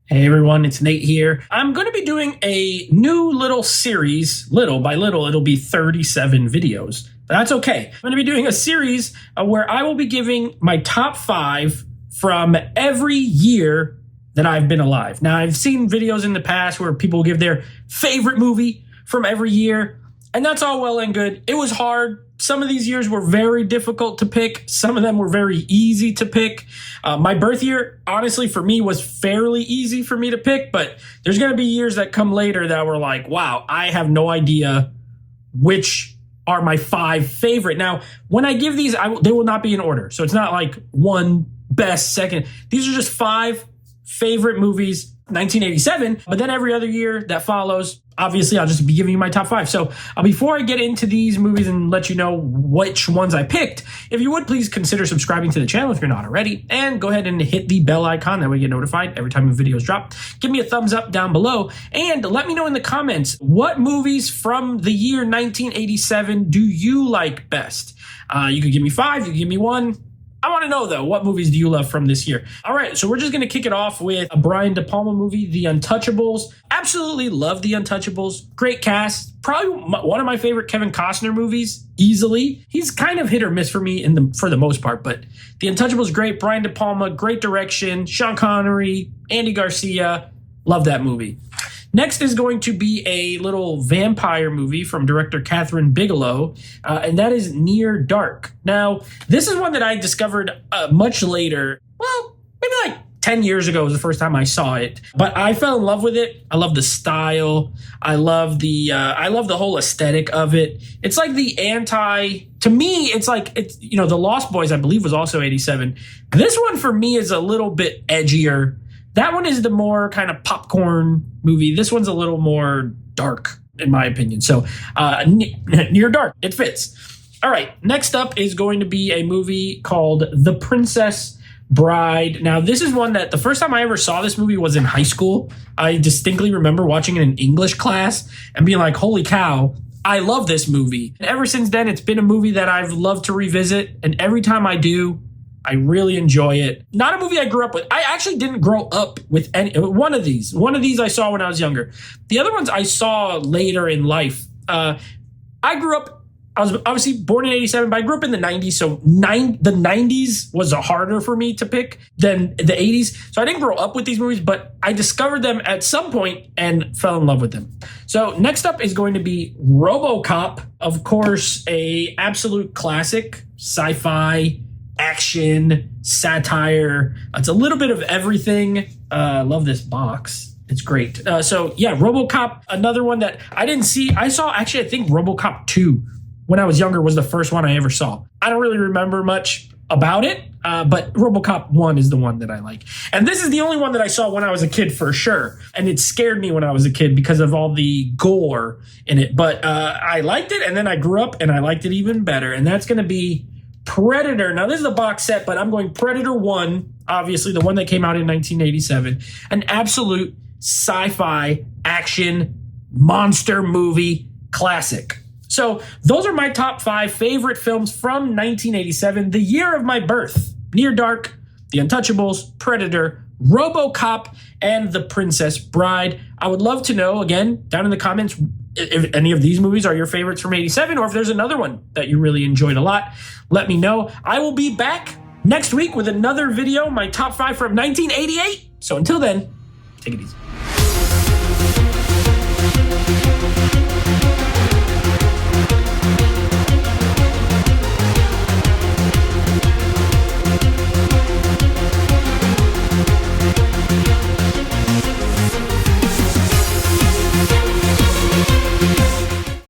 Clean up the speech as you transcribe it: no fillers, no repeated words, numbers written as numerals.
Hey everyone, it's Nate here. I'm going to be doing a new little series. Little by little, it'll be 37 videos. But that's okay. I'm going to be doing a series where I will be giving my top 5 from every year that I've been alive. Now, I've seen videos in the past where people give their favorite movie from every year, and that's all well and good. It was hard. Some of these years were very difficult to pick. Some of them were very easy to pick. My birth year, honestly, for me was fairly easy for me to pick, but there's going to be years that come later that were like, wow, I have no idea which are my 5 favorite. Now, when I give these, they will not be in order. So it's not like one best, second. These are just 5 favorite movies, 1987, but then every other year that follows, obviously, I'll just be giving you my top 5. So before I get into these movies and let you know which ones I picked, if you would please consider subscribing to the channel if you're not already, and go ahead and hit the bell icon. That way you get notified every time videos drop. Give me a thumbs up down below, and let me know in the comments what movies from the year 1987 do you like best. You could give me 5, you could give me 1. I want to know, though, what movies do you love from this year? All right, so we're just going to kick it off with a Brian De Palma movie, The Untouchables. Absolutely love The Untouchables. Great cast. Probably one of my favorite Kevin Costner movies, easily. He's kind of hit or miss for me for the most part, but The Untouchables, great. Brian De Palma, great direction. Sean Connery, Andy Garcia. Love that movie. Next is going to be a little vampire movie from director Catherine Bigelow, and that is Near Dark. Now, this is one that I discovered much later. Well, maybe like 10 years ago was the first time I saw it, but I fell in love with it. I love the style. I love the whole aesthetic of it. It's like to me, it's like, The Lost Boys, I believe, was also 87. This one for me is a little bit edgier. That one is the more kind of popcorn movie. This one's a little more dark, in my opinion. So Near Dark, it fits. All right, next up is going to be a movie called The Princess Bride. Now, this is one that the first time I ever saw this movie was in high school. I distinctly remember watching it in English class and being like, holy cow, I love this movie. And ever since then, it's been a movie that I've loved to revisit. And every time I do, I really enjoy it. Not a movie I grew up with. I actually didn't grow up with any one of these. One of these I saw when I was younger. The other ones I saw later in life. I was obviously born in 87, but I grew up in the 90s. So the 90s was harder for me to pick than the 80s. So I didn't grow up with these movies, but I discovered them at some point and fell in love with them. So next up is going to be RoboCop. Of course, a absolute classic sci-fi action, satire. It's a little bit of everything. Love this box. It's great. So yeah, RoboCop, another one that I didn't see. I think RoboCop 2 when I was younger was the first one I ever saw. I don't really remember much about it, but RoboCop 1 is the one that I like. And this is the only one that I saw when I was a kid for sure. And it scared me when I was a kid because of all the gore in it. But I liked it, and then I grew up and I liked it even better. And that's going to be Predator. Now, this is a box set, but I'm going Predator 1, obviously, the one that came out in 1987. An absolute sci-fi action monster movie classic. So those are my top 5 favorite films from 1987, the year of my birth. Near Dark, The Untouchables, Predator, RoboCop, and The Princess Bride. I would love to know, again, down in the comments, if any of these movies are your favorites from 87, or if there's another one that you really enjoyed a lot, let me know. I will be back next week with another video, my top 5 from 1988. So until then, take it easy.